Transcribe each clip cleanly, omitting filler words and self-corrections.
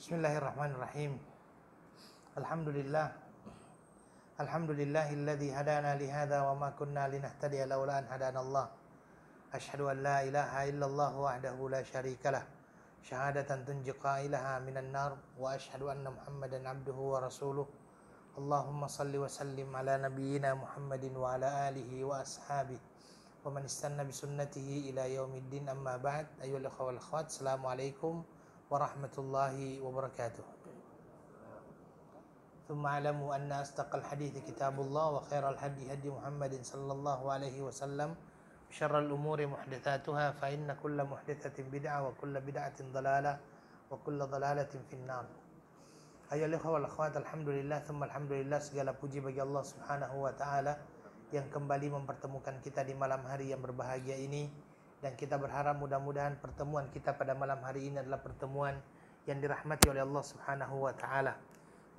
Bismillahirrahmanirrahim. Alhamdulillah. Alhamdulillahilladzi hadana li hadza wa ma kunna linahtadiya laula an hadanallah. Asyhadu an la ilaha illallah wahdahu la syarikalah. Syahadatan tunji qailaha minan nar wa asyhadu anna Muhammadan abduhu wa rasuluh. Allahumma salli wa sallim ala nabiyyina Muhammadin wa ala alihi wa ashabihi wa man istanna bi sunnatihi ila yaumiddin, amma ba'd. Ayyuhal ikhwal akhwat, assalamualaikum warahmatullahi wabarakatuh. Thumma alamu anna astaqal hadithi kitabullah wa khairal hadi hadi Muhammadin sallallahu alaihi wasallam, syarral umuri muhdatsatuha fa inna kulla muhdatsatin bid'ah wa kulla bid'atin dhalalah wa kulla dhalalatin finnar. Ayyuhal ikhwal akhwat, alhamdulillah thumma alhamdulillah, segala puji bagi Allah Subhanahu wa taala yang kembali mempertemukan kita di malam hari yang berbahagia ini. Dan kita berharap mudah-mudahan pertemuan kita pada malam hari ini adalah pertemuan yang dirahmati oleh Allah Subhanahu wa taala.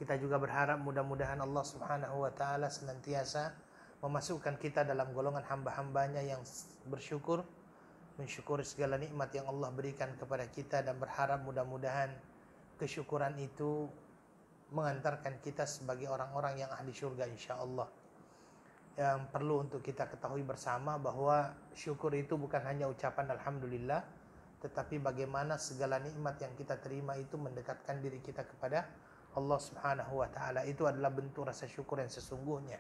Kita juga berharap mudah-mudahan Allah Subhanahu wa taala senantiasa memasukkan kita dalam golongan hamba-hambanya yang bersyukur, mensyukuri segala nikmat yang Allah berikan kepada kita, dan berharap mudah-mudahan kesyukuran itu mengantarkan kita sebagai orang-orang yang ahli syurga insyaallah. Yang perlu untuk kita ketahui bersama bahwa syukur itu bukan hanya ucapan alhamdulillah, tetapi bagaimana segala nikmat yang kita terima itu mendekatkan diri kita kepada Allah Subhanahu wa taala. Itu adalah bentuk rasa syukur yang sesungguhnya.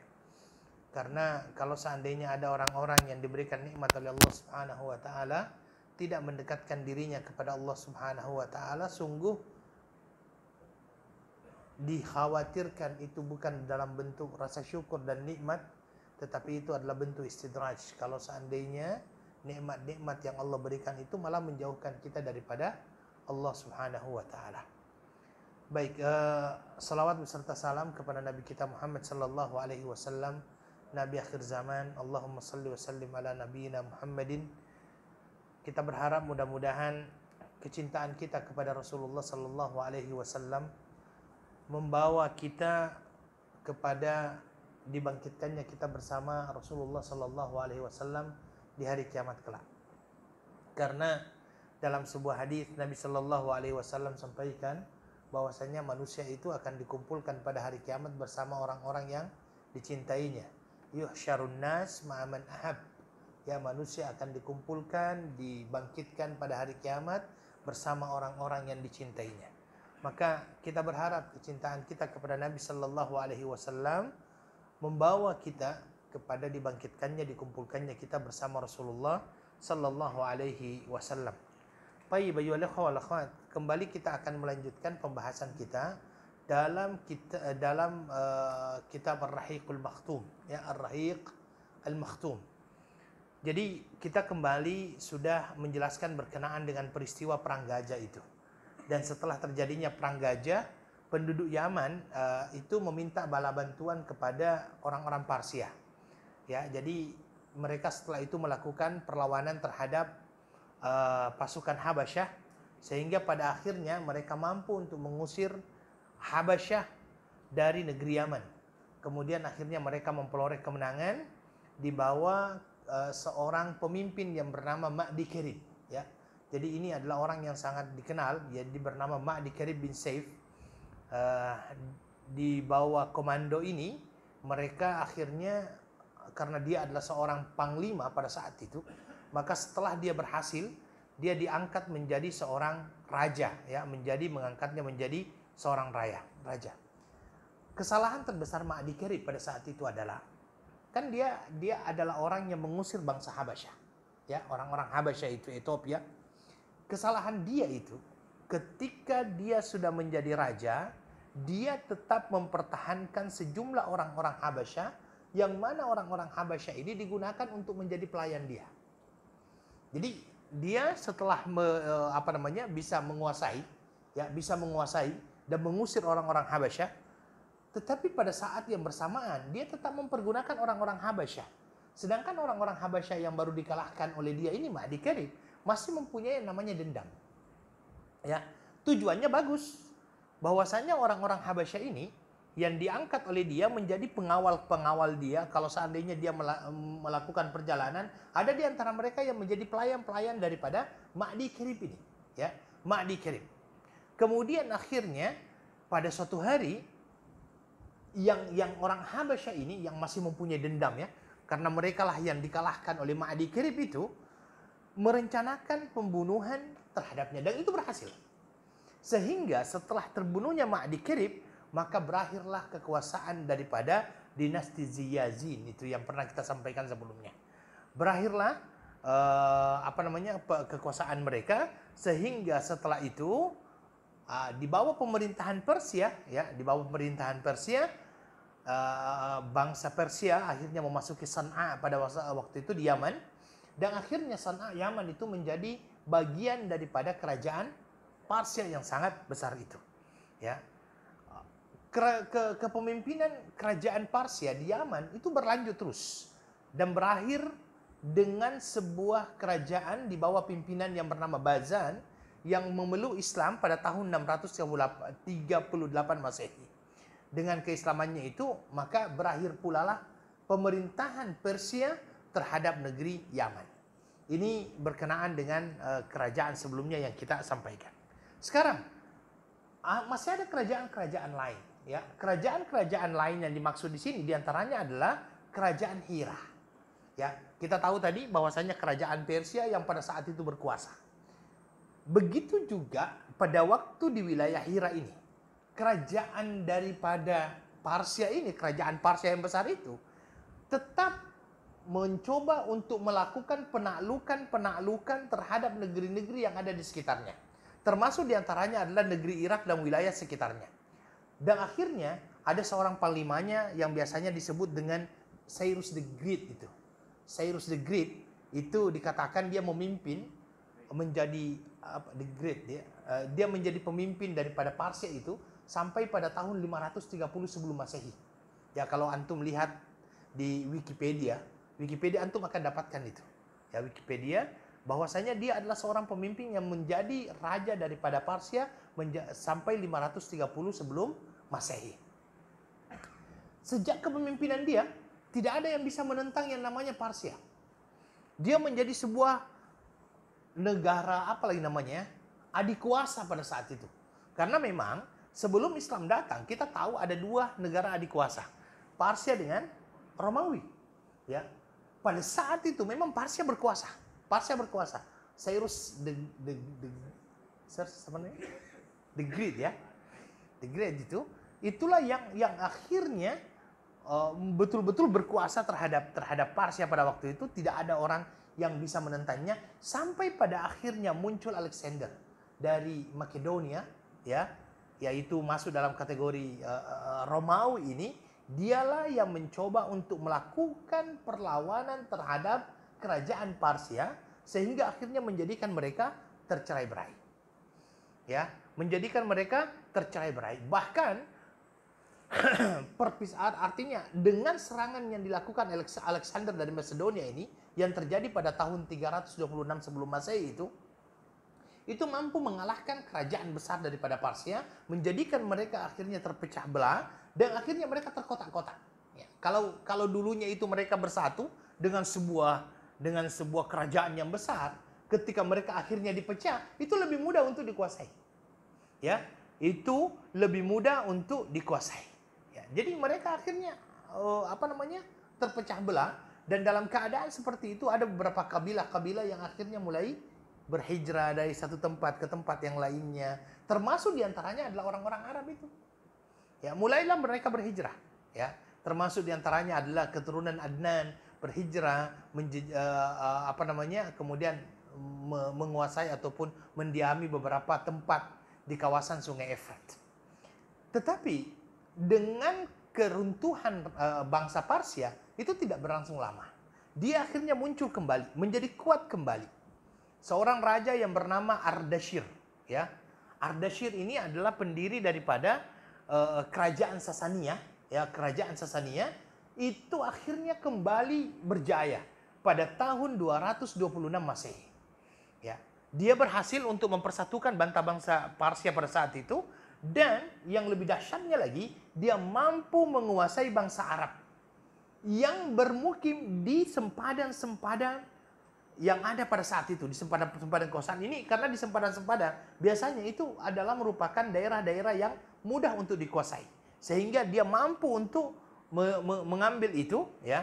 Karena kalau seandainya ada orang-orang yang diberikan nikmat oleh Allah Subhanahu wa taala tidak mendekatkan dirinya kepada Allah Subhanahu wa taala, sungguh dikhawatirkan itu bukan dalam bentuk rasa syukur dan nikmat, tetapi itu adalah bentuk istidraj. Kalau seandainya nikmat-nikmat yang Allah berikan itu malah menjauhkan kita daripada Allah Subhanahu wa taala. Baik, salawat beserta salam kepada Nabi kita Muhammad sallallahu alaihi wasallam, Nabi akhir zaman. Allahumma salli wa sallim ala nabiyyina Muhammadin. Kita berharap mudah-mudahan kecintaan kita kepada Rasulullah sallallahu alaihi wasallam membawa kita kepada dibangkitkannya kita bersama Rasulullah sallallahu alaihi wasallam di hari kiamat kelak. Karena dalam sebuah hadis Nabi sallallahu alaihi wasallam sampaikan bahwasanya manusia itu akan dikumpulkan pada hari kiamat bersama orang-orang yang dicintainya. Yuhsyarun nas ma'aman ahab. Ya, manusia akan dikumpulkan, dibangkitkan pada hari kiamat bersama orang-orang yang dicintainya. Maka kita berharap kecintaan kita kepada Nabi sallallahu alaihi wasallam membawa kita kepada dibangkitkannya, dikumpulkannya kita bersama Rasulullah sallallahu alaihi wasallam. Baik, ayyuhal ikhwah wal akhwat, kembali kita akan melanjutkan pembahasan kita dalam kitab Ar-Rahiqul Makhtum, ya, Ar-Rahiq Al-Makhtum. Jadi kita kembali sudah menjelaskan berkenaan dengan peristiwa perang Gajah itu. Dan setelah terjadinya perang Gajah, penduduk Yaman itu meminta bala bantuan kepada orang-orang Parsia. Ya, jadi mereka setelah itu melakukan perlawanan terhadap pasukan Habasyah, sehingga pada akhirnya mereka mampu untuk mengusir Habasyah dari negeri Yaman. Kemudian akhirnya mereka memperoleh kemenangan di bawah seorang pemimpin yang bernama Ma'di Karib. Ya, jadi ini adalah orang yang sangat dikenal, jadi bernama Ma'di Karib bin Saif. Di bawah komando ini mereka akhirnya, karena dia adalah seorang panglima pada saat itu, maka setelah dia berhasil, dia diangkat menjadi seorang raja, ya, mengangkatnya menjadi seorang raja. Kesalahan terbesar Ma'di Karib pada saat itu adalah, kan dia adalah orang yang mengusir bangsa Habasyah, ya, orang-orang Habasyah itu Ethiopia. Kesalahan dia itu ketika dia sudah menjadi raja, dia tetap mempertahankan sejumlah orang-orang Habasyah, yang mana orang-orang Habasyah ini digunakan untuk menjadi pelayan dia. Jadi dia setelah bisa menguasai dan mengusir orang-orang Habasyah, tetapi pada saat yang bersamaan dia tetap mempergunakan orang-orang Habasyah. Sedangkan orang-orang Habasyah yang baru dikalahkan oleh dia ini, Ma'di Karib, masih mempunyai yang namanya dendam. Ya, tujuannya bagus. Bahwasanya orang-orang Habasyah ini yang diangkat oleh dia menjadi pengawal-pengawal dia. Kalau seandainya dia melakukan perjalanan, ada di antara mereka yang menjadi pelayan-pelayan daripada Ma'di Karib ini, ya, Ma'di Karib. Kemudian akhirnya pada suatu hari yang orang Habasyah ini yang masih mempunyai dendam ya, karena mereka lah yang dikalahkan oleh Ma'di Kirib itu, merencanakan pembunuhan terhadapnya dan itu berhasil. Sehingga setelah terbunuhnya Ma'di Kirib, maka berakhirlah kekuasaan daripada dinasti Ziyazin itu yang pernah kita sampaikan sebelumnya. Berakhirlah kekuasaan mereka, sehingga setelah itu di bawah pemerintahan Persia ya, di bawah pemerintahan Persia, bangsa Persia akhirnya memasuki San'a pada waktu itu di Yaman, dan akhirnya San'a Yaman itu menjadi bagian daripada kerajaan Persia yang sangat besar itu ya. Kepemimpinan kerajaan Persia di Yaman itu berlanjut terus dan berakhir dengan sebuah kerajaan di bawah pimpinan yang bernama Bazan yang memeluk Islam pada tahun 638 Masehi. Dengan keislamannya itu, maka berakhir pula lah pemerintahan Persia terhadap negeri Yaman. Ini berkenaan dengan kerajaan sebelumnya yang kita sampaikan. Sekarang masih ada kerajaan-kerajaan lain ya. Kerajaan-kerajaan lain yang dimaksud di sini diantaranya adalah kerajaan Hira. Ya, kita tahu tadi bahwasanya kerajaan Persia yang pada saat itu berkuasa. Begitu juga pada waktu di wilayah Hira ini, kerajaan daripada Persia ini, kerajaan Persia yang besar itu, tetap mencoba untuk melakukan penaklukan terhadap negeri-negeri yang ada di sekitarnya. Termasuk diantaranya adalah negeri Irak dan wilayah sekitarnya. Dan akhirnya ada seorang panglimanya yang biasanya disebut dengan Cyrus the Great itu. Cyrus the Great itu dikatakan dia memimpin menjadi the Great dia menjadi pemimpin daripada Persia itu sampai pada tahun 530 sebelum Masehi. Ya, kalau antum lihat di Wikipedia antum akan dapatkan itu. Ya, Wikipedia bahwasanya dia adalah seorang pemimpin yang menjadi raja daripada Persia sampai 530 sebelum Masehi. Sejak kepemimpinan dia, tidak ada yang bisa menentang yang namanya Persia. Dia menjadi sebuah negara adikuasa pada saat itu. Karena memang sebelum Islam datang, kita tahu ada dua negara adikuasa, Persia dengan Romawi. Ya, pada saat itu memang Persia berkuasa. Cyrus the Great ya, the Great itulah yang akhirnya betul-betul berkuasa terhadap Persia pada waktu itu. Tidak ada orang yang bisa menentangnya sampai pada akhirnya muncul Alexander dari Makedonia ya, yaitu masuk dalam kategori Romawi ini. Dialah yang mencoba untuk melakukan perlawanan terhadap kerajaan Persia sehingga akhirnya menjadikan mereka tercerai-berai. Ya, menjadikan mereka tercerai-berai. Bahkan perpisahan, artinya dengan serangan yang dilakukan Alexander dari Macedonia ini yang terjadi pada tahun 326 sebelum Masehi itu mampu mengalahkan kerajaan besar daripada Persia, menjadikan mereka akhirnya terpecah belah dan akhirnya mereka terkotak-kotak. Ya, kalau dulunya itu mereka bersatu dengan sebuah kerajaan yang besar, ketika mereka akhirnya dipecah, itu lebih mudah untuk dikuasai. Ya, itu lebih mudah untuk dikuasai. Ya, jadi mereka akhirnya terpecah belah, dan dalam keadaan seperti itu ada beberapa kabilah-kabilah yang akhirnya mulai berhijrah dari satu tempat ke tempat yang lainnya, termasuk diantaranya adalah orang-orang Arab itu. Ya, mulailah mereka berhijrah. Ya, termasuk diantaranya adalah keturunan Adnan berhijrah, kemudian menguasai ataupun mendiami beberapa tempat di kawasan Sungai Efrat. Tetapi dengan keruntuhan bangsa Persia itu tidak berlangsung lama. Dia akhirnya muncul kembali, menjadi kuat kembali. Seorang raja yang bernama Ardashir, ya. Ardashir ini adalah pendiri daripada kerajaan Sasania, ya, kerajaan Sasania itu akhirnya kembali berjaya pada tahun 226 Masehi. Ya, dia berhasil untuk mempersatukan bangsa Persia pada saat itu, dan yang lebih dahsyatnya lagi, dia mampu menguasai bangsa Arab yang bermukim di sempadan-sempadan yang ada pada saat itu di sempadan-sempadan kekuasaan ini, karena di sempadan-sempadan biasanya itu adalah merupakan daerah-daerah yang mudah untuk dikuasai, sehingga dia mampu untuk mengambil itu, ya.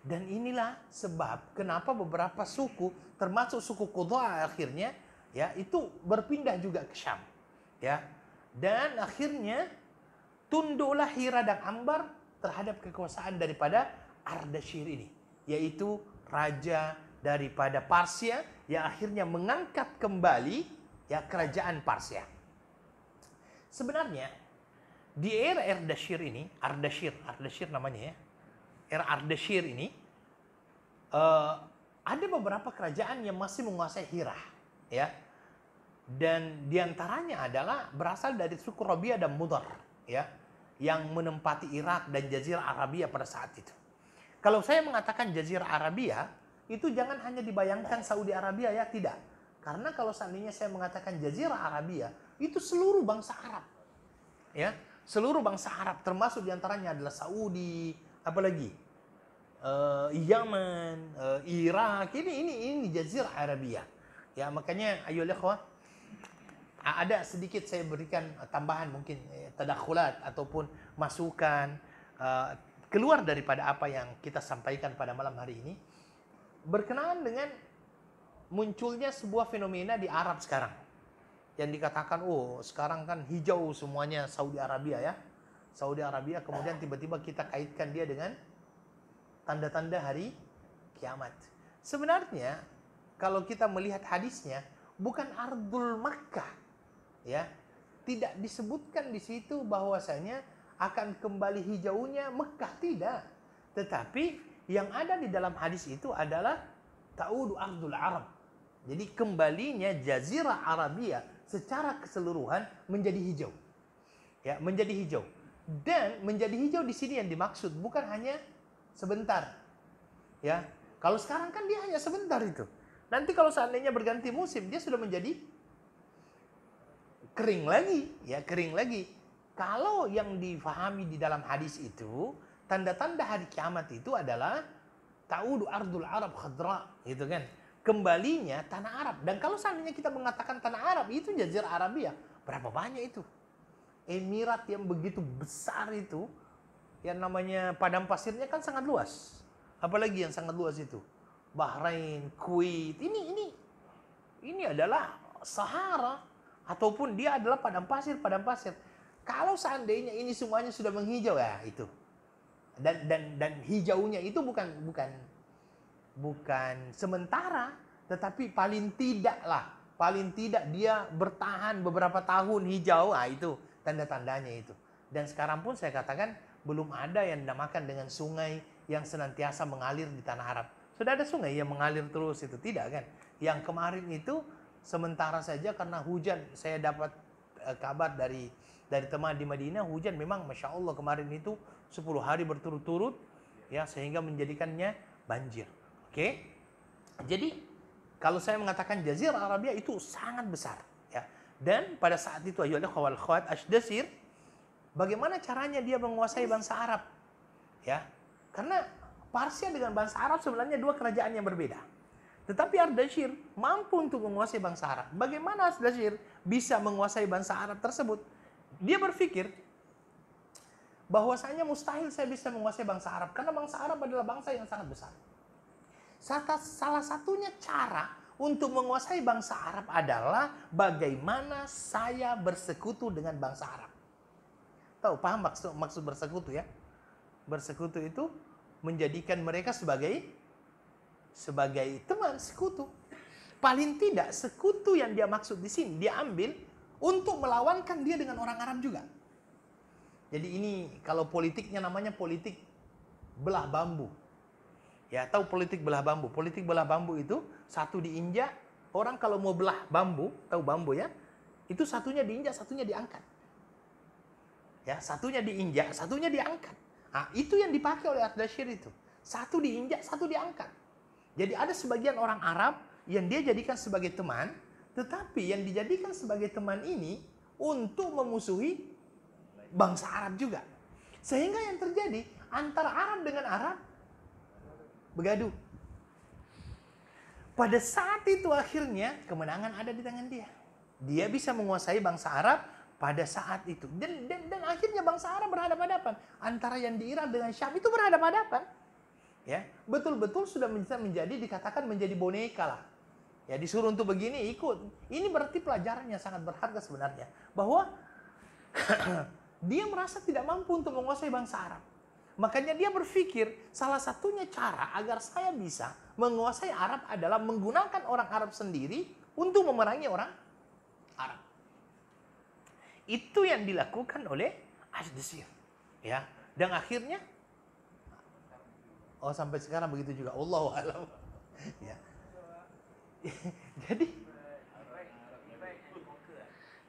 Dan inilah sebab kenapa beberapa suku, termasuk suku Qudha akhirnya, ya, itu berpindah juga ke Syam, ya. Dan akhirnya tunduklah Hira dan Ambar terhadap kekuasaan daripada Ardashir ini, yaitu raja daripada Parsia yang akhirnya mengangkat kembali, ya, kerajaan Parsia. Sebenarnya di era Ardashir ini, Ardashir namanya, ya, era Ardashir ini ada beberapa kerajaan yang masih menguasai Hira, ya, dan diantaranya adalah berasal dari suku Rabi'ah dan Mudar, ya, yang menempati Irak dan Jazirah Arabia pada saat itu. Kalau saya mengatakan Jazirah Arabia, itu jangan hanya dibayangkan Saudi Arabia, ya, tidak. Karena kalau seandainya saya mengatakan Jazirah Arabia, itu seluruh bangsa Arab, ya, seluruh bangsa Arab, termasuk diantaranya adalah Saudi, apalagi Yaman, Irak, ini Jazirah Arabia, ya. Makanya ayo ikhwah, ada sedikit saya berikan tambahan mungkin tadakhulat ataupun masukan keluar daripada apa yang kita sampaikan pada malam hari ini, berkenaan dengan munculnya sebuah fenomena di Arab sekarang yang dikatakan, oh sekarang kan hijau semuanya Saudi Arabia, ya, Saudi Arabia, kemudian tiba-tiba kita kaitkan dia dengan tanda-tanda hari kiamat. Sebenarnya kalau kita melihat hadisnya, bukan Ardul Makkah, ya, tidak disebutkan di situ bahwasanya akan kembali hijaunya Mekah, tidak. Tetapi yang ada di dalam hadis itu adalah ta'udu ardul Arab. Jadi kembalinya Jazirah Arabia secara keseluruhan menjadi hijau, ya, menjadi hijau. Dan menjadi hijau di sini yang dimaksud bukan hanya sebentar, ya. Kalau sekarang kan dia hanya sebentar itu. Nanti kalau seandainya berganti musim, dia sudah menjadi kering lagi, ya, kering lagi. Kalau yang difahami di dalam hadis itu, tanda-tanda hari kiamat itu adalah ta'udu ardul Arab khadra, gitu kan. Kembalinya tanah Arab. Dan kalau seandainya kita mengatakan tanah Arab itu Jazirah Arabia, berapa banyak itu? Emirat yang begitu besar itu, yang namanya padang pasirnya kan sangat luas. Apalagi yang sangat luas itu? Bahrain, Kuwait. Ini adalah Sahara, ataupun dia adalah padang pasir. Kalau seandainya ini semuanya sudah menghijau, ya, itu. Dan hijaunya itu bukan sementara, tetapi paling tidak dia bertahan beberapa tahun hijau. Itu tanda-tandanya itu. Dan sekarang pun saya katakan belum ada yang dinamakan dengan sungai yang senantiasa mengalir di tanah Arab. Sudah ada sungai yang mengalir terus, itu tidak, kan? Yang kemarin itu sementara saja karena hujan. Saya dapat kabar dari teman di Madinah, hujan memang Masya Allah kemarin itu 10 hari berturut-turut, ya, sehingga menjadikannya banjir. Oke? Jadi kalau saya mengatakan Jazirah Arabia itu sangat besar, ya. Dan pada saat itu ayyuhal ikhwal akhwat, Ardashir, bagaimana caranya dia menguasai bangsa Arab, ya? Karena Parsia dengan bangsa Arab sebenarnya dua kerajaan yang berbeda. Tetapi Ardashir mampu untuk menguasai bangsa Arab. Bagaimana Ardashir bisa menguasai bangsa Arab tersebut? Dia berpikir bahwasanya mustahil saya bisa menguasai bangsa Arab, karena bangsa Arab adalah bangsa yang sangat besar. Salah satunya cara untuk menguasai bangsa Arab adalah bagaimana saya bersekutu dengan bangsa Arab. Tahu, paham maksud bersekutu, ya? Bersekutu itu menjadikan mereka sebagai teman, sekutu. Paling tidak sekutu yang dia maksud di sini dia ambil untuk melawankan dia dengan orang Arab juga. Jadi ini kalau politiknya namanya politik belah bambu. Ya, tahu politik belah bambu? Politik belah bambu itu satu diinjak, orang kalau mau belah bambu, tahu bambu, ya? Itu satunya diinjak, satunya diangkat. Ya, satunya diinjak, satunya diangkat. Nah, itu yang dipakai oleh Ardashir itu. Satu diinjak, satu diangkat. Jadi ada sebagian orang Arab yang dia jadikan sebagai teman, tetapi yang dijadikan sebagai teman ini untuk memusuhi bangsa Arab juga. Sehingga yang terjadi antara Arab dengan Arab begaduh. Pada saat itu akhirnya kemenangan ada di tangan dia. Dia bisa menguasai bangsa Arab pada saat itu. Dan akhirnya bangsa Arab berhadapan-hadapan. Antara yang di Irak dengan Syam itu berhadapan-hadapan. Ya, betul-betul sudah menjadi dikatakan menjadi boneka lah. Ya, disuruh untuk begini ikut. Ini berarti pelajaran yang sangat berharga sebenarnya. Bahwa dia merasa tidak mampu untuk menguasai bangsa Arab. Makanya dia berpikir salah satunya cara agar saya bisa menguasai Arab adalah menggunakan orang Arab sendiri untuk memerangi orang Arab. Itu yang dilakukan oleh Az-Dasir. Ya, dan akhirnya sampai sekarang begitu juga. Allahu a'lam. Ya. Jadi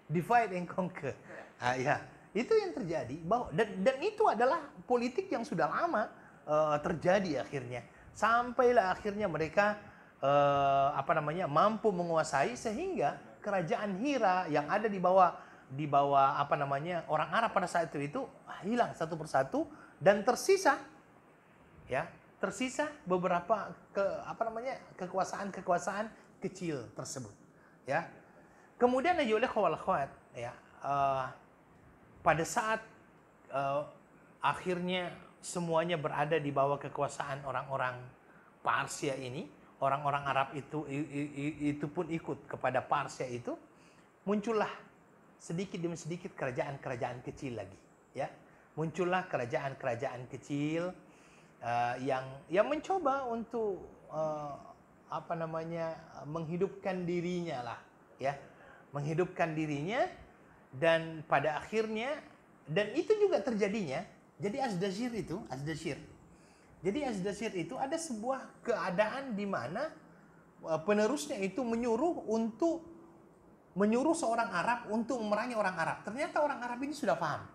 divide and conquer. Ya. Itu yang terjadi bahwa dan itu adalah politik yang sudah lama terjadi akhirnya. Sampailah akhirnya mereka mampu menguasai sehingga kerajaan Hira yang ada di bawah orang Arab pada saat itu hilang satu persatu dan tersisa beberapa kekuasaan kecil tersebut ya. Kemudian oleh akhwat ya, pada saat akhirnya semuanya berada di bawah kekuasaan orang-orang Parsia ini, orang-orang Arab itu pun ikut kepada Parsia itu, muncullah sedikit demi sedikit kerajaan-kerajaan kecil lagi, ya. Muncullah kerajaan-kerajaan kecil yang mencoba untuk menghidupkan dirinya lah, ya, menghidupkan dirinya. Dan pada akhirnya, dan itu juga terjadinya, jadi Az-Dasir itu ada sebuah keadaan di mana penerusnya itu menyuruh seorang Arab untuk memerangi orang Arab. Ternyata orang Arab ini sudah paham.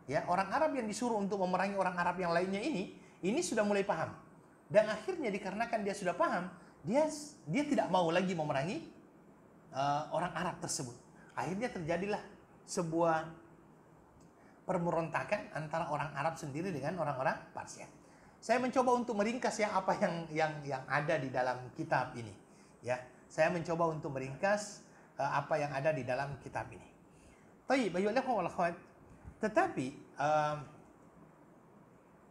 Ya, orang Arab yang disuruh untuk memerangi orang Arab yang lainnya ini sudah mulai paham. Dan akhirnya dikarenakan dia sudah paham, dia tidak mau lagi memerangi orang Arab tersebut. Akhirnya terjadilah sebuah permerontakan antara orang Arab sendiri dengan orang-orang Parsia. Saya mencoba untuk meringkas ya apa yang ada di dalam kitab ini. Ya, saya mencoba untuk meringkas apa yang ada di dalam kitab ini. Tetapi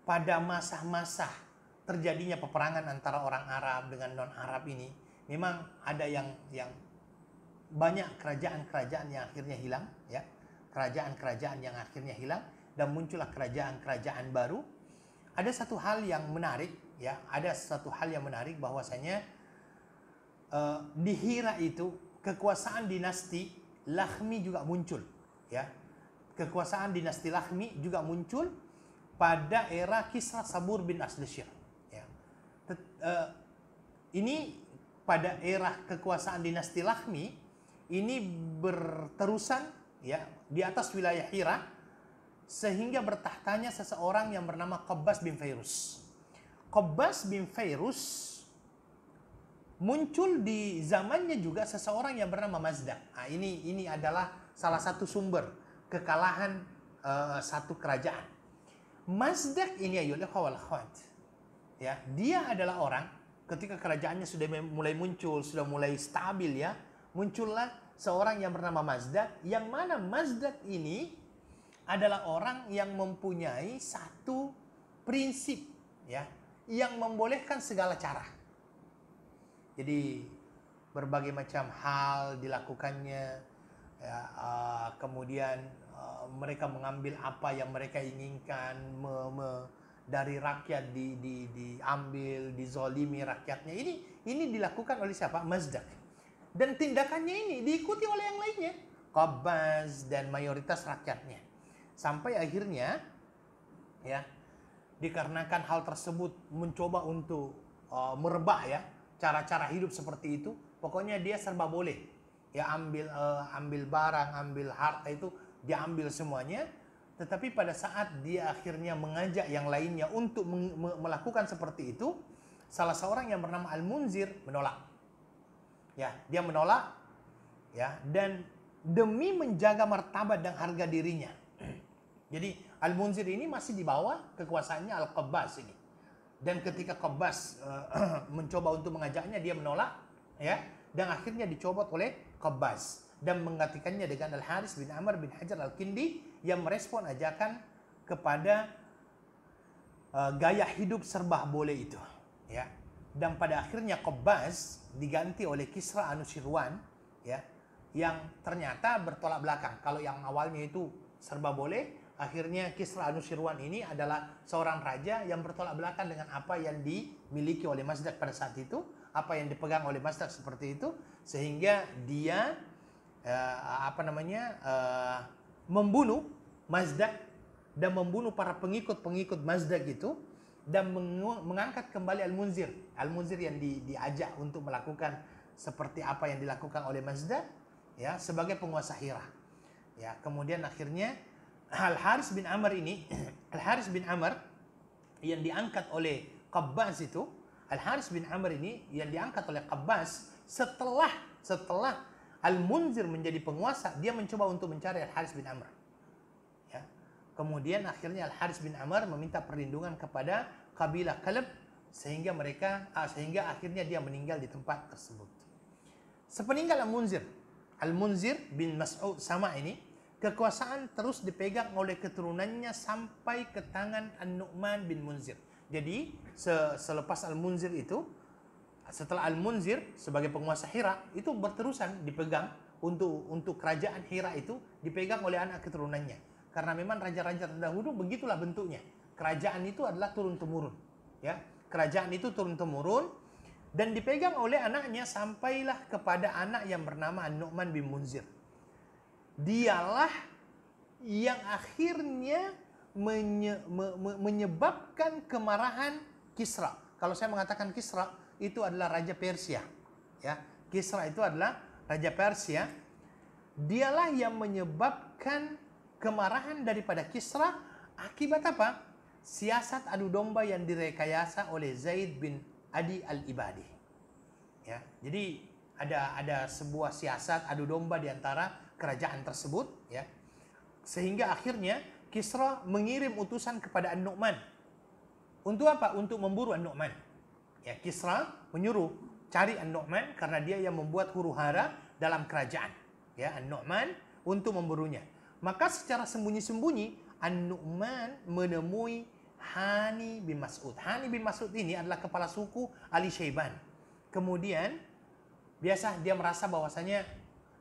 pada masa-masa terjadinya peperangan antara orang Arab dengan non-Arab ini, memang ada yang banyak kerajaan-kerajaan yang akhirnya hilang, ya, kerajaan-kerajaan yang akhirnya hilang dan muncullah kerajaan-kerajaan baru. Ada satu hal yang menarik, ya, bahwasanya di Hira itu kekuasaan dinasti Lakhmi juga muncul, ya, kekuasaan dinasti Lakhmi juga muncul pada era Kisra Sabur bin Asdashir, ya. Ini pada era kekuasaan dinasti Lakhmi ini berterusan, ya, di atas wilayah Hira sehingga bertahtanya seseorang yang bernama Qabbas bin Fairuz. Qabbas bin Fairuz muncul di zamannya juga seseorang yang bernama Mazdak. Nah, ini adalah salah satu sumber kekalahan satu kerajaan. Mazdak ini ya, dia adalah orang ketika kerajaannya sudah mulai muncul, sudah mulai stabil, ya, muncullah seorang yang bernama Mazdak, yang mana Mazdak ini adalah orang yang mempunyai satu prinsip, ya, yang membolehkan segala cara. Jadi berbagai macam hal dilakukannya, ya, kemudian mereka mengambil apa yang mereka inginkan, dari rakyat diambil, dizolimi rakyatnya. Ini dilakukan oleh siapa? Mazdak. Dan tindakannya ini diikuti oleh yang lainnya, Qabbas dan mayoritas rakyatnya. Sampai akhirnya, ya, dikarenakan hal tersebut mencoba untuk merebak, ya, cara-cara hidup seperti itu. Pokoknya dia serba boleh, ya, ambil barang, ambil harta itu diambil semuanya. Tetapi pada saat dia akhirnya mengajak yang lainnya untuk melakukan seperti itu, salah seorang yang bernama Al-Munzir menolak. Ya, dia menolak, ya, dan demi menjaga martabat dan harga dirinya. Jadi Al-Munzir ini masih di bawah kekuasaannya Al-Qabbas ini. Dan ketika Qabbas mencoba untuk mengajaknya, dia menolak, ya, dan akhirnya dicopot oleh Qabbas dan menggantikannya dengan Al-Haris bin Amr bin Hajar Al-Kindi yang merespon ajakan kepada gaya hidup serba boleh itu, ya. Dan pada akhirnya Qabbas diganti oleh Kisra Anushirwan, ya, yang ternyata bertolak belakang. Kalau yang awalnya itu serba boleh, akhirnya Kisra Anushirwan ini adalah seorang raja yang bertolak belakang dengan apa yang dimiliki oleh Mazdak pada saat itu, apa yang dipegang oleh Mazdak seperti itu, sehingga dia membunuh Mazdak dan membunuh para pengikut-pengikut Mazdak itu, dan mengangkat kembali Al-Munzir. Al-Munzir yang diajak untuk melakukan seperti apa yang dilakukan oleh Mazdak, ya, sebagai penguasa Hira. Ya, kemudian akhirnya Al-Haris bin Amr ini, Al-Haris bin Amr yang diangkat oleh Qabbas itu, Al-Haris bin Amr ini yang diangkat oleh Qabbas setelah Al-Munzir menjadi penguasa, dia mencoba untuk mencari Al-Haris bin Amr. Ya. Kemudian akhirnya Al-Haris bin Amr meminta perlindungan kepada kabilah Kalb sehingga akhirnya dia meninggal di tempat tersebut. Sepeninggal Al-Munzir bin Mas'ud Sama ini, kekuasaan terus dipegang oleh keturunannya sampai ke tangan An-Nu'man bin Munzir. Jadi selepas Al-Munzir itu, setelah Al-Munzir sebagai penguasa Hira itu berterusan dipegang untuk kerajaan Hira itu dipegang oleh anak keturunannya. Karena memang raja-raja terdahulu begitulah bentuknya. Kerajaan itu adalah turun-temurun, ya. Kerajaan itu turun-temurun dan dipegang oleh anaknya sampailah kepada anak yang bernama An-Nu'man bin Munzir. Dialah yang akhirnya menyebabkan kemarahan Kisra. Kalau saya mengatakan Kisra itu adalah raja Persia, ya. Kisra itu adalah raja Persia. Dialah yang menyebabkan kemarahan daripada Kisra akibat apa? Siasat adu domba yang direkayasa oleh Zaid bin Adi al-Ibadi. Ya, jadi ada sebuah siasat adu domba di antara kerajaan tersebut, ya. Sehingga akhirnya Kisra mengirim utusan kepada An-Nu'man. Untuk apa? Untuk memburu An-Nu'man. Ya, Kisra menyuruh cari An-Nu'man karena dia yang membuat huru-hara dalam kerajaan. Ya, An-Nu'man untuk memburunya. Maka secara sembunyi-sembunyi An-Nu'man menemui Hani bin Mas'ud. Hani bin Mas'ud ini adalah kepala suku Ali Syaiban. Kemudian biasa dia merasa bahwasanya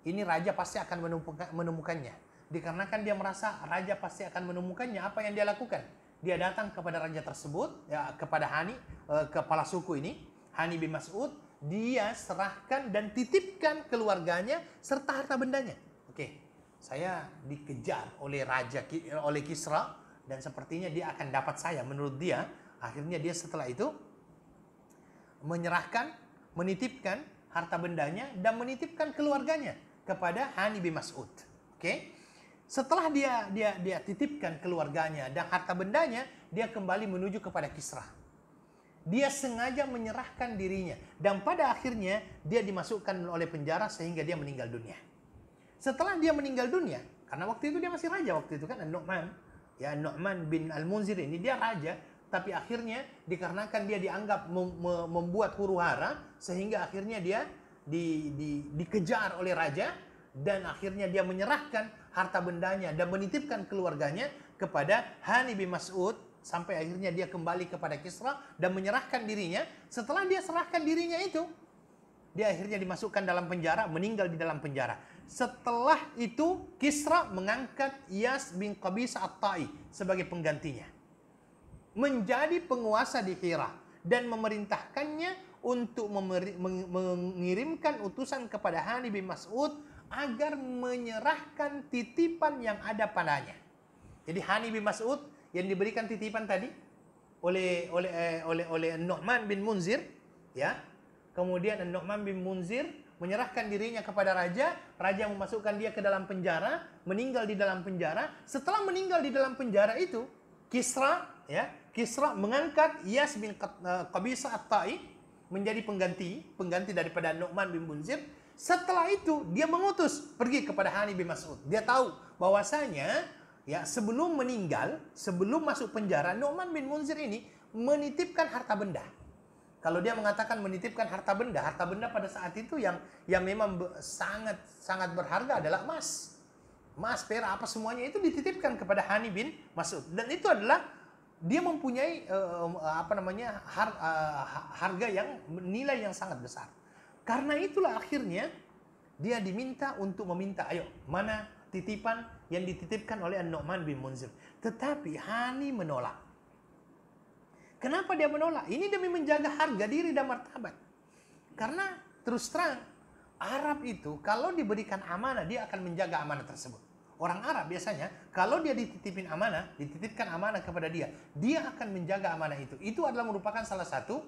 ini raja pasti akan menemukannya. Dikarenakan dia merasa raja pasti akan menemukannya, apa yang dia lakukan? Dia datang kepada raja tersebut, ya, kepada Hani, kepala suku ini, Hani bin Mas'ud, dia serahkan dan titipkan keluarganya serta harta bendanya. Oke, saya dikejar oleh oleh Kisra dan sepertinya dia akan dapat saya menurut dia. Akhirnya dia setelah itu menyerahkan, menitipkan harta bendanya dan menitipkan keluarganya kepada Hani bin Mas'ud. Oke. Setelah dia titipkan keluarganya dan harta bendanya, dia kembali menuju kepada Kisra. Dia sengaja menyerahkan dirinya dan pada akhirnya dia dimasukkan oleh penjara sehingga dia meninggal dunia. Setelah dia meninggal dunia, karena waktu itu dia masih raja waktu itu kan, An-Nu'man, ya, Nu'man bin Al-Munzir ini dia raja, tapi akhirnya dikarenakan dia dianggap membuat huru-hara sehingga akhirnya dia dikejar oleh raja dan akhirnya dia menyerahkan harta bendanya dan menitipkan keluarganya kepada Hani bin Mas'ud sampai akhirnya dia kembali kepada Kisra dan menyerahkan dirinya. Setelah dia serahkan dirinya itu, dia akhirnya dimasukkan dalam penjara, meninggal di dalam penjara. Setelah itu Kisra mengangkat Iyas bin Qabisa At-Ta'i sebagai penggantinya, menjadi penguasa di Hira dan memerintahkannya untuk mengirimkan utusan kepada Hani bin Mas'ud agar menyerahkan titipan yang ada padanya. Jadi Hani bin Mas'ud yang diberikan titipan tadi oleh Nu'man bin Munzir, ya. Kemudian Nu'man bin Munzir menyerahkan dirinya kepada raja, raja memasukkan dia ke dalam penjara, meninggal di dalam penjara. Setelah meninggal di dalam penjara itu, Kisra mengangkat Iyas bin Qabisa At-Ta'i menjadi pengganti daripada Nu'man bin Munzir. Setelah itu dia mengutus pergi kepada Hani bin Mas'ud. Dia tahu bahwasanya ya sebelum meninggal, sebelum masuk penjara, Nu'man bin Munzir ini menitipkan harta benda. Kalau dia mengatakan menitipkan harta benda pada saat itu yang memang sangat berharga adalah emas. Emas, perak, apa semuanya itu dititipkan kepada Hani bin Mas'ud. Dan itu adalah dia mempunyai harga yang nilai yang sangat besar. Karena itulah akhirnya dia diminta untuk meminta, ayo mana titipan yang dititipkan oleh An-Nu'man bin Munzir. Tetapi Hani menolak. Kenapa dia menolak? Ini demi menjaga harga diri dan martabat. Karena terus terang, Arab itu kalau diberikan amanah, dia akan menjaga amanah tersebut. Orang Arab biasanya, kalau dia dititipkan amanah kepada dia akan menjaga amanah itu. Itu adalah merupakan salah satu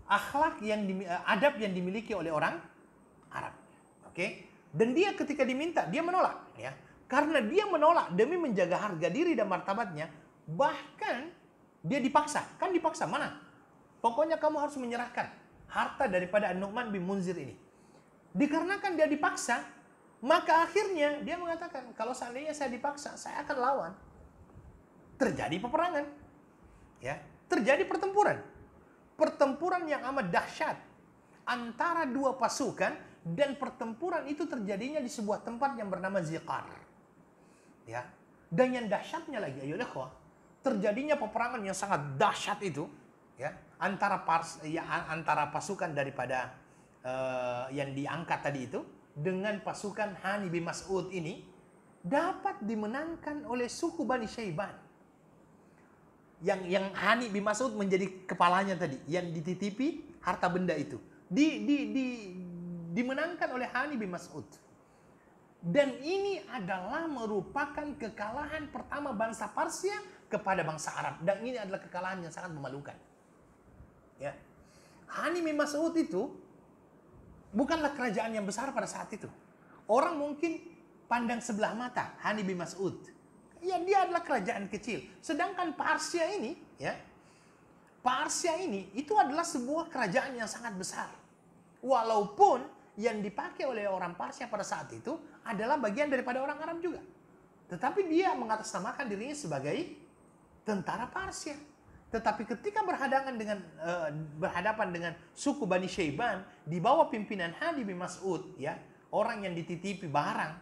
akhlak adab yang dimiliki oleh orang Arab. Oke? Dan dia ketika diminta, dia menolak. Ya. Karena dia menolak demi menjaga harga diri dan martabatnya, bahkan dia dipaksa. Kan dipaksa, mana? Pokoknya kamu harus menyerahkan harta daripada An-Nu'man bin Munzir ini. Dikarenakan dia dipaksa, maka akhirnya dia mengatakan, kalau seandainya saya dipaksa, saya akan lawan. Terjadi peperangan. Ya, terjadi pertempuran. Pertempuran yang amat dahsyat antara dua pasukan, dan pertempuran itu terjadinya di sebuah tempat yang bernama Ziqar. Ya. Dan yang dahsyatnya lagi, ayo ikhwah, terjadinya peperangan yang sangat dahsyat itu, ya, antara pasukan daripada yang diangkat tadi itu dengan pasukan Hani bin Mas'ud ini dapat dimenangkan oleh suku Bani Syaiban. Yang Hani bin Mas'ud menjadi kepalanya tadi, yang dititipi harta benda itu, dimenangkan oleh Hani bin Mas'ud. Dan ini adalah merupakan kekalahan pertama bangsa Parsia kepada bangsa Arab. Dan ini adalah kekalahan yang sangat memalukan. Ya. Hani bin Mas'ud itu bukanlah kerajaan yang besar pada saat itu. Orang mungkin pandang sebelah mata Hani bin Mas'ud. Ya, dia adalah kerajaan kecil. Sedangkan Parsia ini, ya, Parsia ini itu adalah sebuah kerajaan yang sangat besar. Walaupun yang dipakai oleh orang Parsia pada saat itu adalah bagian daripada orang Arab juga. Tetapi dia mengatasnamakan dirinya sebagai tentara Parsia. Tetapi ketika berhadapan dengan suku Bani Syaiban di bawah pimpinan Hani bin Mas'ud, ya, orang yang dititipi barang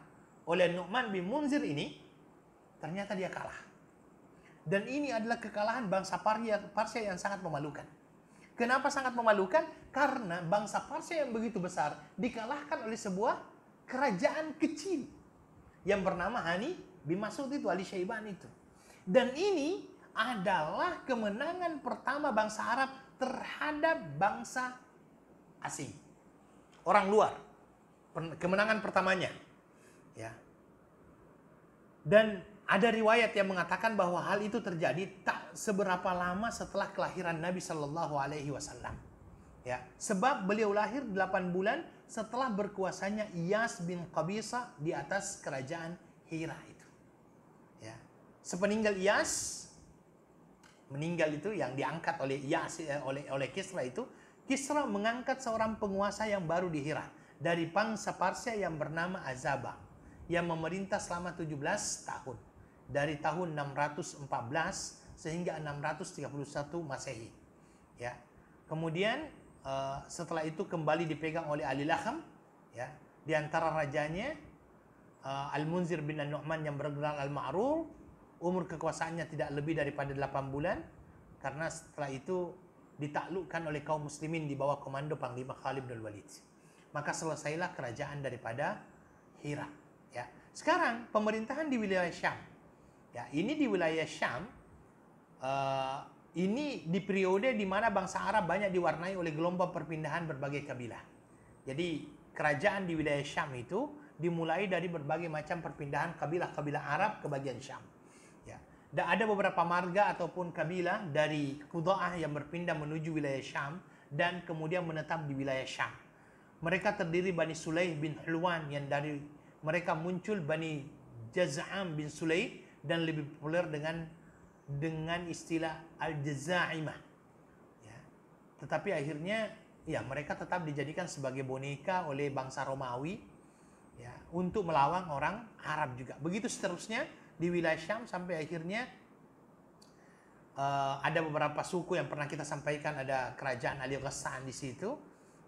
oleh Nu'man bin Munzir ini, ternyata dia kalah. Dan ini adalah kekalahan bangsa Parsia yang sangat memalukan. Kenapa sangat memalukan? Karena bangsa Parsia yang begitu besar dikalahkan oleh sebuah kerajaan kecil yang bernama Hani bin Mas'ud itu, Ali Syaiban itu. Dan ini adalah kemenangan pertama bangsa Arab terhadap bangsa asing, orang luar. Kemenangan pertamanya. Ya. Dan ada riwayat yang mengatakan bahwa hal itu terjadi tak seberapa lama setelah kelahiran Nabi Shallallahu Alaihi Wasallam. Ya, sebab beliau lahir 8 bulan setelah berkuasanya Iyas bin Qabisa di atas kerajaan Hira itu. Ya, sepeninggal Iyas meninggal itu, yang diangkat oleh Iyas oleh Kisra itu, Kisra mengangkat seorang penguasa yang baru di Hira dari bangsa Parsia yang bernama Azaba, yang memerintah selama 17 tahun. Dari tahun 614 sehingga 631 Masehi. Ya. Kemudian setelah itu kembali dipegang oleh Ali Laham, ya. Di antara rajanya Al-Munzir bin An-Nu'man yang bergelar Al-Ma'rur, umur kekuasaannya tidak lebih daripada 8 bulan, karena setelah itu ditaklukkan oleh kaum muslimin di bawah komando Panglima Khalid bin Walid. Maka selesailah kerajaan daripada Hira. Ya. Sekarang pemerintahan di wilayah Syam. Ya, ini di wilayah Syam, ini di periode di mana bangsa Arab banyak diwarnai oleh gelombang perpindahan berbagai kabilah. Jadi kerajaan di wilayah Syam itu dimulai dari berbagai macam perpindahan kabilah-kabilah Arab ke bagian Syam. Ya. Dan ada beberapa marga ataupun kabilah dari Qudha'ah yang berpindah menuju wilayah Syam dan kemudian menetap di wilayah Syam. Mereka terdiri Bani Sulaih bin Hulwan, yang dari mereka muncul Bani Jaz'am bin Sulaih, dan lebih populer dengan istilah Al-Jazaimah. Ya. Tetapi akhirnya ya mereka tetap dijadikan sebagai boneka oleh bangsa Romawi, ya, untuk melawan orang Arab juga. Begitu seterusnya di wilayah Syam sampai akhirnya ada beberapa suku yang pernah kita sampaikan, ada kerajaan Ali Ghassan di situ,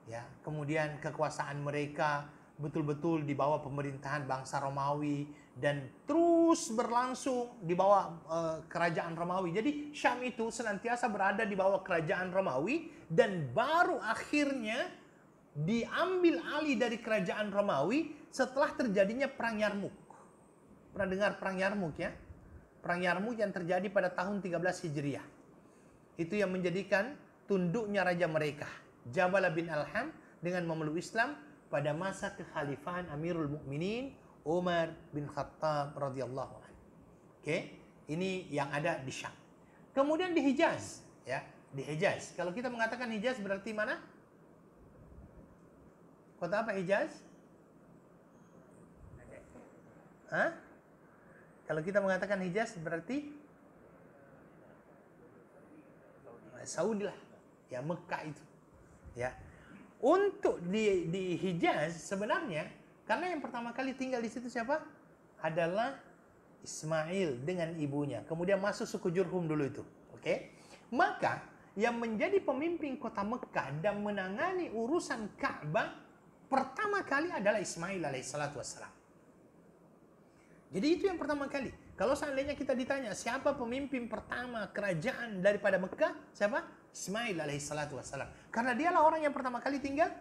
ya. Kemudian kekuasaan mereka betul-betul di bawah pemerintahan bangsa Romawi dan terus berlangsung di bawah kerajaan Romawi. Jadi Syam itu senantiasa berada di bawah kerajaan Romawi dan baru akhirnya diambil alih dari kerajaan Romawi setelah terjadinya perang Yarmuk. Pernah dengar perang Yarmuk ya? Perang Yarmuk yang terjadi pada tahun 13 Hijriah. Itu yang menjadikan tunduknya raja mereka, Jabal bin Alham, dengan memeluk Islam pada masa kekhalifahan Amirul Mukminin Umar bin Khattab radhiyallahu anhu. Oke, ini yang ada di Syam. Kemudian di Hijaz, ya, di Hijaz. Kalau kita mengatakan Hijaz berarti mana? Kota apa Hijaz? Hah? Kalau kita mengatakan Hijaz berarti Saudi lah, ya, Mekah itu, ya. Untuk di Hijaz sebenarnya, karena yang pertama kali tinggal di situ siapa? Adalah Ismail dengan ibunya. Kemudian masuk suku Jurhum dulu itu, oke? Maka yang menjadi pemimpin kota Mekah dan menangani urusan Ka'bah pertama kali adalah Ismail alaihissalatu wassalam. Jadi itu yang pertama kali. Kalau seandainya kita ditanya siapa pemimpin pertama kerajaan daripada Mekah, siapa? Ismail alaihissalatu wassalam. Karena dialah orang yang pertama kali tinggal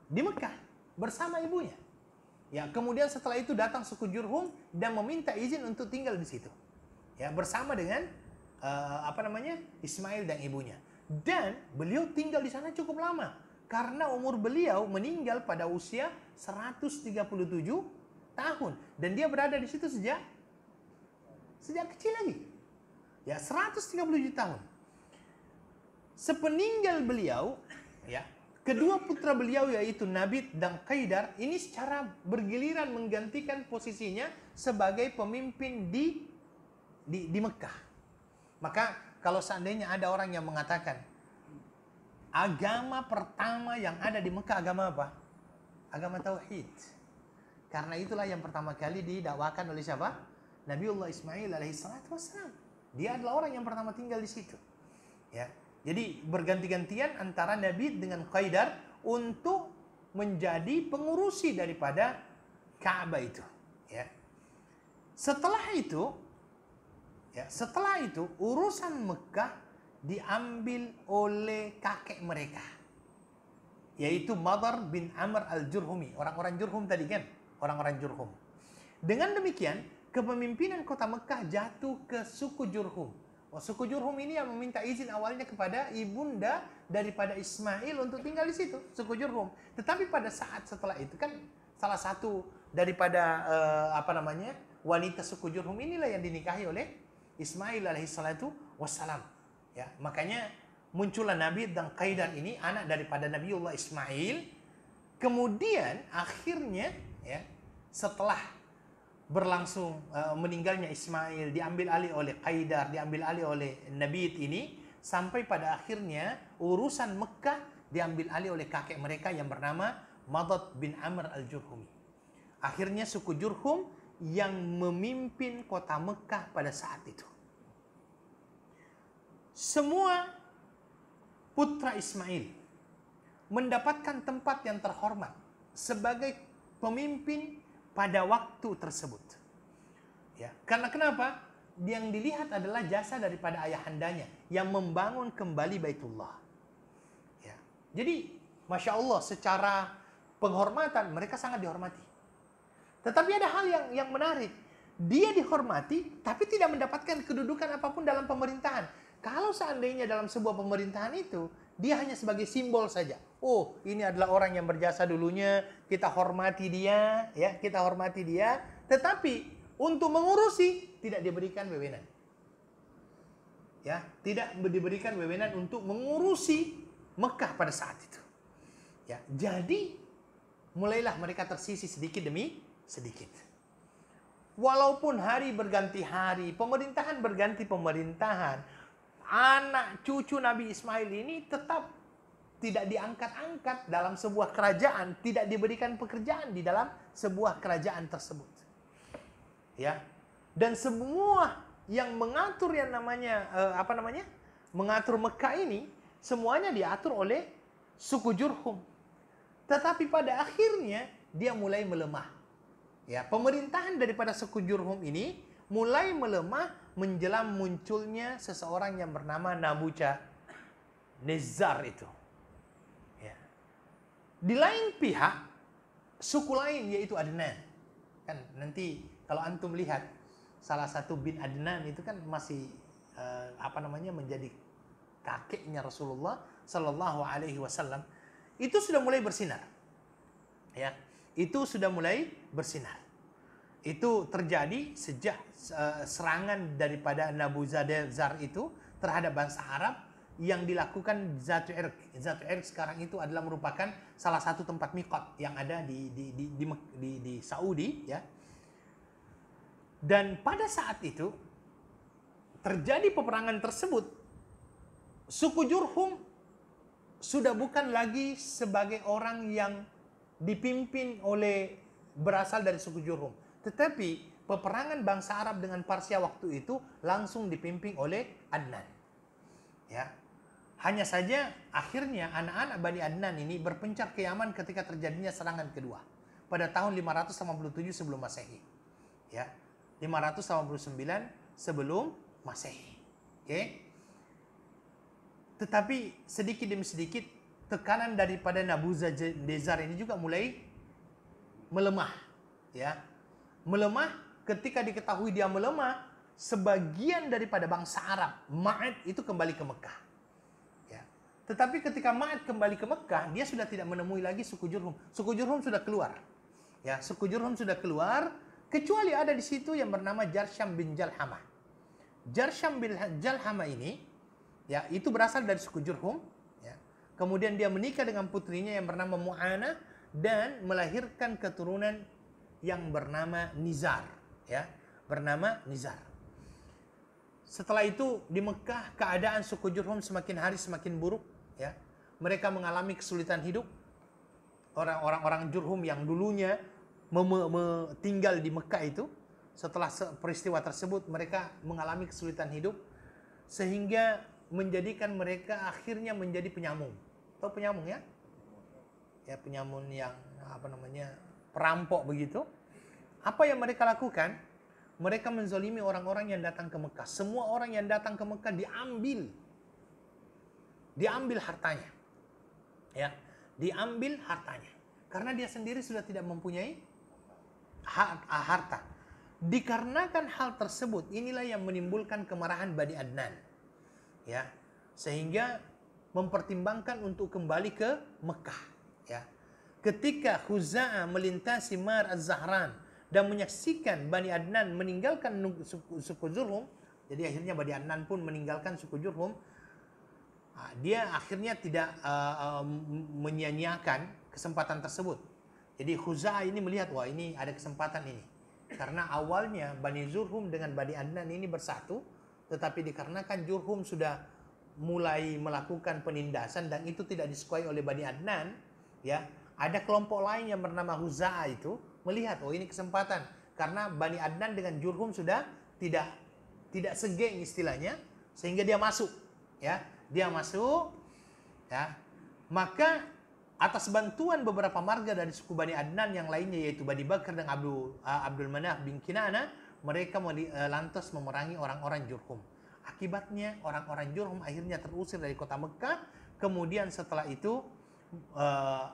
di Mekah bersama ibunya. Ya, kemudian setelah itu datang suku Jurhum dan meminta izin untuk tinggal di situ. Ya, bersama dengan Ismail dan ibunya. Dan beliau tinggal di sana cukup lama karena umur beliau meninggal pada usia 137 tahun dan dia berada di situ sejak kecil lagi. Ya, 137 tahun. Sepeninggal beliau, ya, kedua putra beliau yaitu Nabit dan Qaidar ini secara bergiliran menggantikan posisinya sebagai pemimpin di Mekah. Maka kalau seandainya ada orang yang mengatakan agama pertama yang ada di Mekah agama apa? Agama tauhid. Karena itulah yang pertama kali didakwakan oleh siapa? Nabiullah Ismail alaihissalatu wassalam. Dia adalah orang yang pertama tinggal di situ. Ya. Jadi berganti-gantian antara Nabi dengan Qaidar untuk menjadi pengurusi daripada Ka'bah itu. Ya. Setelah itu urusan Mekah diambil oleh kakek mereka, yaitu Madar bin Amr al-Jurhumi. Orang-orang Jurhum tadi kan? Orang-orang Jurhum. Dengan demikian, kepemimpinan kota Mekah jatuh ke suku Jurhum. Suku Jurhum ini yang meminta izin awalnya kepada ibunda daripada Ismail untuk tinggal di situ, suku Jurhum. Tetapi pada saat setelah itu kan salah satu daripada wanita suku Jurhum inilah yang dinikahi oleh Ismail alaihissalatu wassalam. Ya, makanya muncullah Nabi dan Qaidar ini anak daripada Nabiullah Ismail. Kemudian akhirnya, ya, setelah berlangsung meninggalnya Ismail, diambil alih oleh Qaidar, diambil alih oleh Nabit ini, sampai pada akhirnya urusan Mekah diambil alih oleh kakek mereka yang bernama Madad bin Amr al-Jurhumi. Akhirnya suku Jurhum yang memimpin kota Mekah pada saat itu. Semua putra Ismail mendapatkan tempat yang terhormat sebagai pemimpin pada waktu tersebut. Ya, karena kenapa? Yang dilihat adalah jasa daripada ayahandanya yang membangun kembali Baitullah. Ya. Jadi, Masya Allah, secara penghormatan mereka sangat dihormati. Tetapi ada hal yang menarik. Dia dihormati, tapi tidak mendapatkan kedudukan apapun dalam pemerintahan. Kalau seandainya dalam sebuah pemerintahan itu, dia hanya sebagai simbol saja. Oh, ini adalah orang yang berjasa dulunya, kita hormati dia, ya, kita hormati dia. Tetapi untuk mengurusi tidak diberikan wewenang. Ya, tidak diberikan wewenang untuk mengurusi Mekah pada saat itu. Ya, jadi mulailah mereka tersisih sedikit demi sedikit. Walaupun hari berganti hari, pemerintahan berganti pemerintahan, anak cucu Nabi Ismail ini tetap tidak diangkat-angkat dalam sebuah kerajaan, tidak diberikan pekerjaan di dalam sebuah kerajaan tersebut. Ya. Dan semua yang mengatur yang namanya mengatur Mekah ini semuanya diatur oleh suku Jurhum. Tetapi pada akhirnya dia mulai melemah. Ya, pemerintahan daripada suku Jurhum ini mulai melemah menjelang munculnya seseorang yang bernama Nabucodonosor itu. Ya. Di lain pihak, suku lain yaitu Adnan. Kan nanti kalau antum lihat salah satu bin Adnan itu kan masih menjadi kakeknya Rasulullah Sallallahu Alaihi Wasallam, itu sudah mulai bersinar. Ya, itu sudah mulai bersinar. Itu terjadi sejak serangan daripada Nabuzadarzar itu terhadap bangsa Arab yang dilakukan Zatu Irq. Zatu Irq sekarang itu adalah merupakan salah satu tempat miqat yang ada di Saudi, ya. Dan pada saat itu terjadi peperangan tersebut, suku Jurhum sudah bukan lagi sebagai orang yang dipimpin oleh berasal dari suku Jurhum, tetapi peperangan bangsa Arab dengan Parsia waktu itu langsung dipimpin oleh Adnan. Ya. Hanya saja akhirnya anak-anak Bani Adnan ini berpencar ke Yaman ketika terjadinya serangan kedua pada tahun 587 sebelum Masehi. Ya. 589 sebelum Masehi. Oke. Tetapi sedikit demi sedikit tekanan daripada Nabuzadarzar ini juga mulai melemah, ya. Melemah. Ketika diketahui dia melemah, sebagian daripada bangsa Arab, Ma'ad itu kembali ke Mekah. Ya. Tetapi ketika Ma'ad kembali ke Mekah, dia sudah tidak menemui lagi suku Jurhum. Suku Jurhum sudah keluar. Ya, suku Jurhum sudah keluar, kecuali ada di situ yang bernama Jarsham bin Jalhamah. Jarsham bin Jalhamah ini, ya, itu berasal dari suku Jurhum. Ya. Kemudian dia menikah dengan putrinya yang bernama Mu'anah dan melahirkan keturunan yang bernama Nizar, ya, bernama Nizar. Setelah itu di Mekah keadaan suku Jurhum semakin hari semakin buruk, ya. Mereka mengalami kesulitan hidup. Orang-orang Jurhum yang dulunya tinggal di Mekah itu, setelah peristiwa tersebut mereka mengalami kesulitan hidup sehingga menjadikan mereka akhirnya menjadi penyamun. Tahu penyamun, ya? Ya, penyamun yang perampok begitu. Apa yang mereka lakukan? Mereka menzalimi orang-orang yang datang ke Mekah. Semua orang yang datang ke Mekah diambil hartanya. Ya, diambil hartanya. Karena dia sendiri sudah tidak mempunyai harta. Dikarenakan hal tersebut, inilah yang menimbulkan kemarahan Bani Adnan. Ya, sehingga mempertimbangkan untuk kembali ke Mekah. Ya. Ketika Khuza'ah melintasi Mar Az-Zahran dan menyaksikan Bani Adnan meninggalkan suku Jurhum, jadi akhirnya Bani Adnan pun meninggalkan suku Jurhum. Dia akhirnya tidak menyia-nyiakan kesempatan tersebut. Jadi Khuza'ah ini melihat, wah, ini ada kesempatan ini. Karena awalnya Bani Jurhum dengan Bani Adnan ini bersatu, tetapi dikarenakan Jurhum sudah mulai melakukan penindasan dan itu tidak disukai oleh Bani Adnan, ya. Ada kelompok lain yang bernama Khuza'ah itu melihat, oh, ini kesempatan karena Bani Adnan dengan Jurhum sudah tidak segeng istilahnya, sehingga dia masuk, ya. Dia masuk, ya. Maka atas bantuan beberapa marga dari suku Bani Adnan yang lainnya yaitu Bani Bakar dan Abdul Manaf bin Kinana, mereka lantas memerangi orang-orang Jurhum. Akibatnya orang-orang Jurhum akhirnya terusir dari kota Mekah. Kemudian setelah itu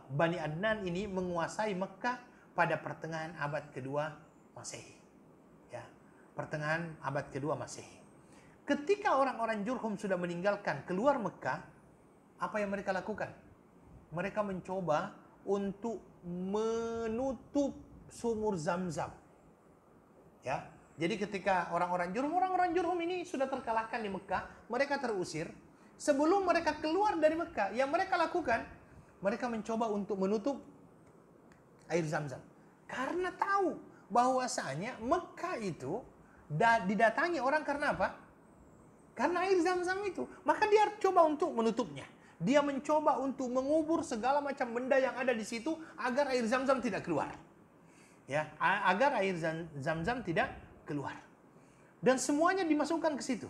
Bani Adnan ini menguasai Mekah pada pertengahan abad kedua Masehi. Ya, pertengahan abad kedua Masehi. Ketika orang-orang Jurhum sudah meninggalkan keluar Mekah, apa yang mereka lakukan? Mereka mencoba untuk menutup sumur Zam-Zam. Ya, jadi ketika orang-orang Jurhum ini sudah terkalahkan di Mekah, mereka terusir. Sebelum mereka keluar dari Mekah, yang mereka lakukan, mereka mencoba untuk menutup air Zam-Zam. Karena tahu bahwasanya Mekah itu didatangi orang karena apa? Karena air Zam-Zam itu. Maka dia coba untuk menutupnya. Dia mencoba untuk mengubur segala macam benda yang ada di situ agar air Zam-Zam tidak keluar. Ya, agar air Zam-Zam tidak keluar. Dan semuanya dimasukkan ke situ.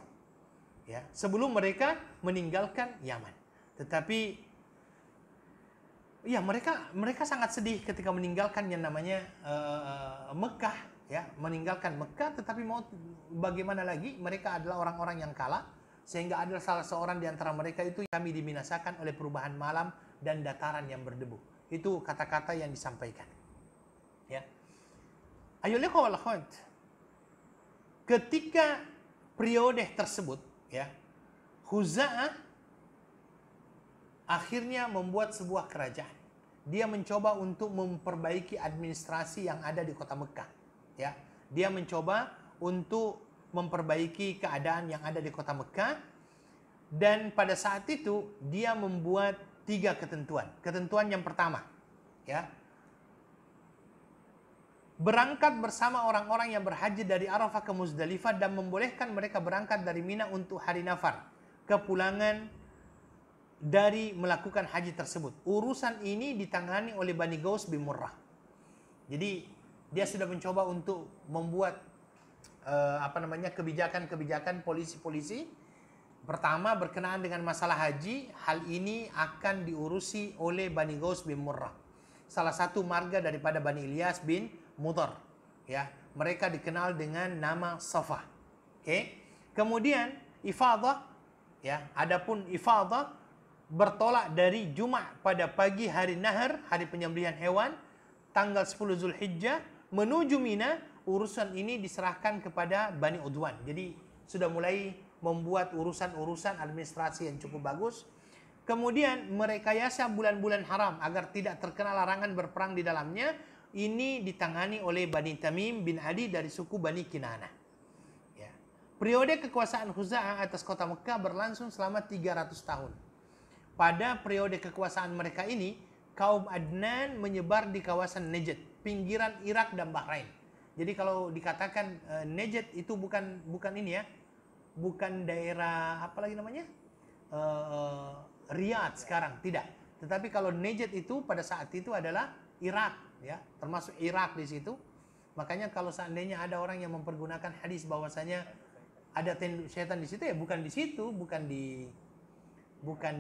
Ya, sebelum mereka meninggalkan Yaman. Tetapi ya mereka sangat sedih ketika meninggalkan yang namanya Mekah, ya, meninggalkan Mekah. Tetapi mau bagaimana lagi, mereka adalah orang-orang yang kalah, sehingga ada salah seorang di antara mereka itu, kami dibinasakan oleh perubahan malam dan dataran yang berdebu. Itu kata-kata yang disampaikan. Ya. Ayolah wal akhwat, ketika periode tersebut, ya, Khuza'ah akhirnya membuat sebuah kerajaan. Dia mencoba untuk memperbaiki administrasi yang ada di kota Mekah. Ya, dia mencoba untuk memperbaiki keadaan yang ada di kota Mekah. Dan pada saat itu dia membuat 3 ketentuan. Ketentuan yang pertama, ya, berangkat bersama orang-orang yang berhaji dari Arafah ke Muzdalifah dan membolehkan mereka berangkat dari Mina untuk hari Nafar, kepulangan dari melakukan haji tersebut. Urusan ini ditangani oleh Bani Gaus bin Murrah. Jadi dia sudah mencoba untuk membuat kebijakan-kebijakan polisi-polisi. Pertama, berkenaan dengan masalah haji, hal ini akan diurusi oleh Bani Gaus bin Murrah, salah satu marga daripada Bani Ilyas bin Mudhar. Ya, mereka dikenal dengan nama Safa. Oke. Kemudian ifadah, ya, adapun ifadah bertolak dari Jumat pada pagi hari Nahar, hari penyembelihan hewan, tanggal 10 Zulhijjah menuju Mina. Urusan ini diserahkan kepada Bani Udwan. Jadi sudah mulai membuat urusan-urusan administrasi yang cukup bagus. Kemudian merekayasa bulan-bulan haram agar tidak terkena larangan berperang di dalamnya. Ini ditangani oleh Bani Tamim bin Adi dari suku Bani Kinanah. Ya. Periode kekuasaan Khuza'ah atas kota Mekah berlangsung selama 300 tahun. Pada periode kekuasaan mereka ini, kaum Adnan menyebar di kawasan Najd, pinggiran Irak dan Bahrain. Jadi kalau dikatakan Najd itu bukan ini ya, bukan daerah apa lagi namanya, Riyadh sekarang, tidak. Tetapi kalau Najd itu pada saat itu adalah Irak, ya, termasuk Irak di situ. Makanya kalau seandainya ada orang yang mempergunakan hadis bahwasanya ada tenduk setan di situ, ya bukan di situ, bukan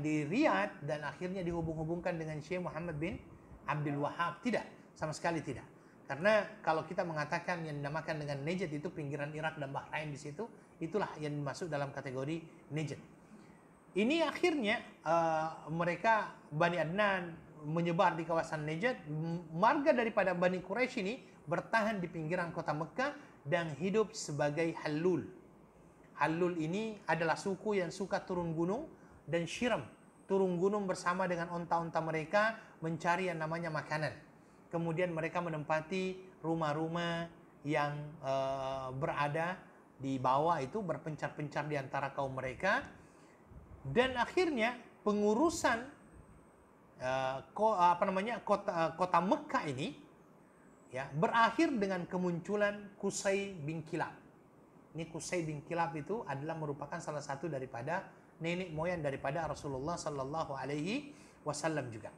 di Riyadh, dan akhirnya dihubung-hubungkan dengan Syekh Muhammad bin Abdul Wahhab. Tidak, sama sekali tidak. Karena kalau kita mengatakan yang dinamakan dengan Najd itu pinggiran Irak dan Bahrain di situ, itulah yang masuk dalam kategori Najd. Ini akhirnya mereka Bani Adnan menyebar di kawasan Najd. Marga daripada Bani Quraisy ini bertahan di pinggiran kota Mekah dan hidup sebagai Halul. Halul ini adalah suku yang suka turun gunung dan syiram, turun gunung bersama dengan onta-onta mereka mencari yang namanya makanan. Kemudian mereka menempati rumah-rumah yang berada di bawah itu, berpencar-pencar di antara kaum mereka. Dan akhirnya pengurusan kota Mekah ini, ya, berakhir dengan kemunculan Qusay bin Kilab. Ini Qusay bin Kilab itu adalah merupakan salah satu daripada nenek moyang daripada Rasulullah Sallallahu Alaihi Wasallam juga.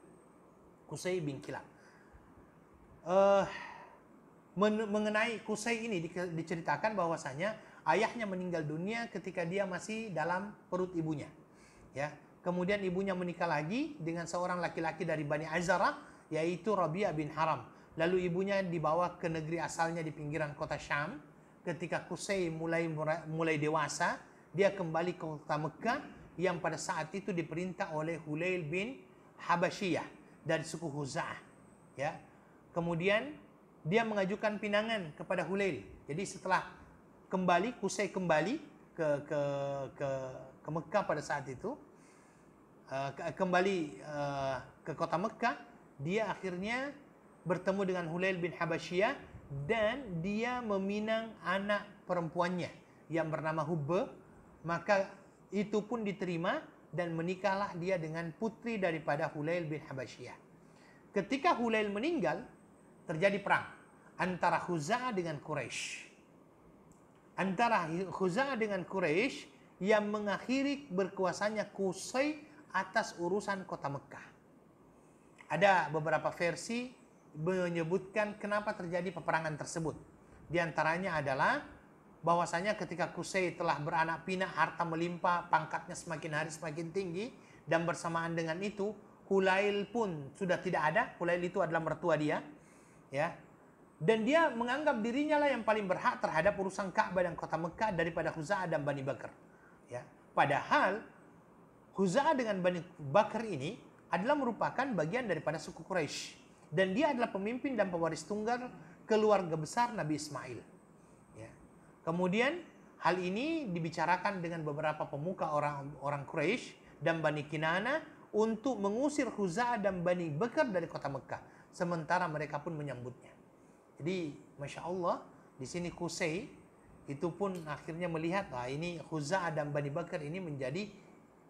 Qusay bin Kilab. Mengenai Qusay ini diceritakan bahwasanya ayahnya meninggal dunia ketika dia masih dalam perut ibunya. Ya, kemudian ibunya menikah lagi dengan seorang laki-laki dari Bani Azara, yaitu Rabi'ah bin Haram. Lalu ibunya dibawa ke negeri asalnya di pinggiran kota Syam. Ketika Qusay mulai dewasa, dia kembali ke kota Mekah yang pada saat itu diperintah oleh Hulail bin Habasyiyah dari suku Khuza'ah. Ya. Kemudian dia mengajukan pinangan kepada Hulail. Jadi setelah Qusay kembali ke Mekah pada saat itu, ke kota Mekah, dia akhirnya bertemu dengan Hulail bin Habasyiyah dan dia meminang anak perempuannya yang bernama Hubba. Maka itu pun diterima dan menikahlah dia dengan putri daripada Hulail bin Habasyiyah. Ketika Hulail meninggal, terjadi perang antara Khuza'ah dengan Quraisy. Yang mengakhiri berkuasanya Qusay atas urusan kota Mekah. Ada beberapa versi menyebutkan kenapa terjadi peperangan tersebut. Di antaranya adalah bahwasanya ketika Qusay telah beranak pinak, harta melimpah, pangkatnya semakin hari semakin tinggi, dan bersamaan dengan itu Hulail pun sudah tidak ada. Hulail itu adalah mertua dia, ya. Dan dia menganggap dirinya lah yang paling berhak terhadap urusan Ka'bah dan kota Mekah daripada Khuza'ah dan Bani Bakar. Ya. Padahal Khuza'ah dengan Bani Bakar ini adalah merupakan bagian daripada suku Quraisy, dan dia adalah pemimpin dan pewaris tunggal keluarga besar Nabi Ismail. Ya. Kemudian hal ini dibicarakan dengan beberapa pemuka orang Quraisy dan Bani Kinana untuk mengusir Khuza'ah dan Bani Bakar dari kota Mekah. Sementara mereka pun menyambutnya. Jadi, Masya Allah, di sini Qusay itu pun akhirnya melihat, ini Khuza'ah dan Bani Bakar ini menjadi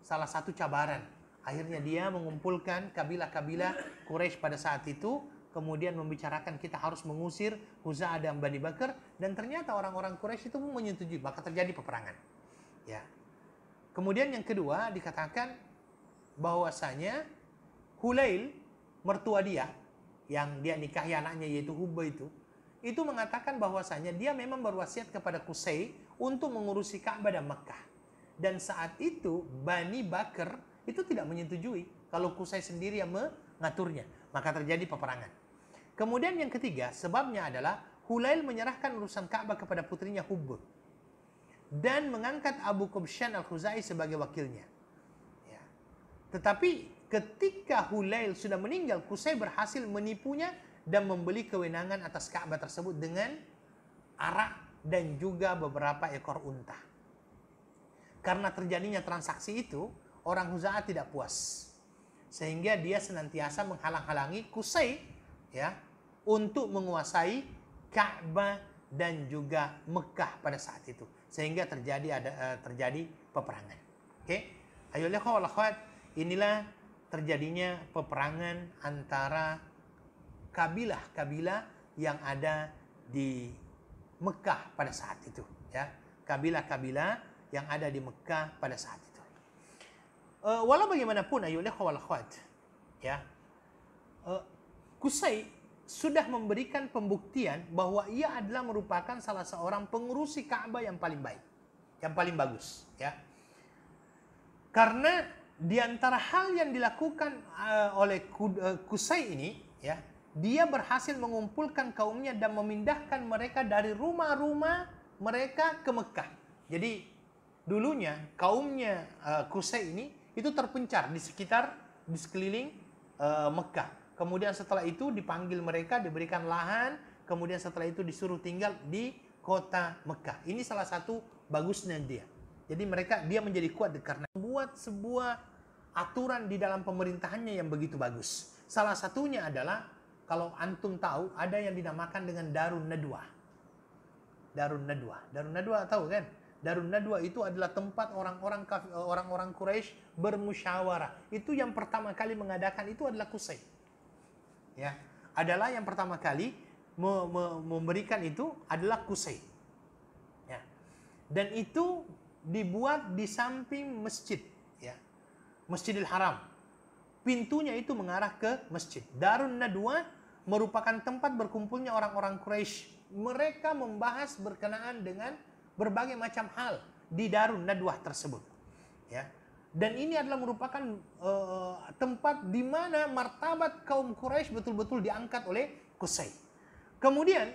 salah satu cabaran. Akhirnya dia mengumpulkan kabilah-kabilah Quraisy pada saat itu, kemudian membicarakan kita harus mengusir Khuza'ah dan Bani Bakar, dan ternyata orang-orang Quraisy itu pun menyetujui, maka terjadi peperangan. Ya. Kemudian yang kedua dikatakan bahwasanya Hulail, mertua dia, yang dia nikahi anaknya yaitu Hubba itu mengatakan bahwasanya dia memang berwasiat kepada Qusay untuk mengurusi Ka'bah dan Mekah. Dan saat itu Bani Bakar itu tidak menyetujui kalau Qusay sendiri yang mengaturnya, maka terjadi peperangan. Kemudian yang ketiga, sebabnya adalah Hulail menyerahkan urusan Ka'bah kepada putrinya Hubba dan mengangkat Abu Qubshan Al-Khuzai sebagai wakilnya. Ya. Tetapi ketika Hulail sudah meninggal, Qusay berhasil menipunya dan membeli kewenangan atas Ka'bah tersebut dengan arak dan juga beberapa ekor unta. Karena terjadinya transaksi itu, orang Khuza'ah tidak puas, sehingga dia senantiasa menghalang-halangi Qusay, ya, untuk menguasai Ka'bah dan juga Mekah pada saat itu, sehingga terjadi peperangan. Oke, ayo wal akhwat, inilah terjadinya peperangan antara kabilah-kabilah yang ada di Mekah pada saat itu, ya. Kabilah-kabilah yang ada di Mekah pada saat itu. Walau bagaimanapun ayo wal akhwat, ya. Qusay sudah memberikan pembuktian bahwa ia adalah merupakan salah seorang pengurusi Ka'bah yang paling baik, yang paling bagus, ya. Karena di antara hal yang dilakukan oleh Qusay ini, ya, dia berhasil mengumpulkan kaumnya dan memindahkan mereka dari rumah-rumah mereka ke Mekah. Jadi dulunya kaumnya Qusay ini itu terpencar di sekeliling Mekah. Kemudian setelah itu dipanggil mereka, diberikan lahan, kemudian setelah itu disuruh tinggal di kota Mekah. Ini salah satu bagusnya dia. Jadi dia menjadi kuat karena membuat sebuah aturan di dalam pemerintahannya yang begitu bagus. Salah satunya adalah, kalau antum tahu, ada yang dinamakan dengan Darun Nadwah. Darun Nadwah. Darun Nadwah tahu kan? Darun Nadwah itu adalah tempat orang-orang Quraisy bermusyawarah. Itu yang pertama kali mengadakan itu adalah Qusay. Ya, adalah yang pertama kali memberikan itu adalah Qusay. Ya. Dan itu dibuat di samping masjid, ya. Masjidil Haram. Pintunya itu mengarah ke masjid. Darun Nadwah merupakan tempat berkumpulnya orang-orang Quraisy. Mereka membahas berkenaan dengan berbagai macam hal di Darun Nadwah tersebut, ya. Dan ini adalah merupakan tempat di mana martabat kaum Quraisy betul-betul diangkat oleh Qusay. Kemudian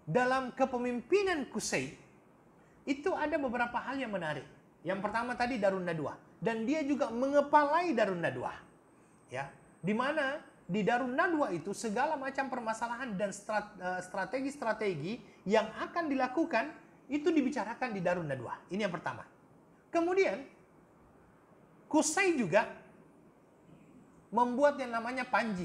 dalam kepemimpinan Qusay itu ada beberapa hal yang menarik. Yang pertama tadi Darun Nadwah, dan dia juga mengepalai Darun Nadwah, ya. Di mana di Darun Nadwah itu segala macam permasalahan dan strategi-strategi yang akan dilakukan itu dibicarakan di Darun Nadwah. Ini yang pertama. Kemudian Qusay juga membuat yang namanya panji.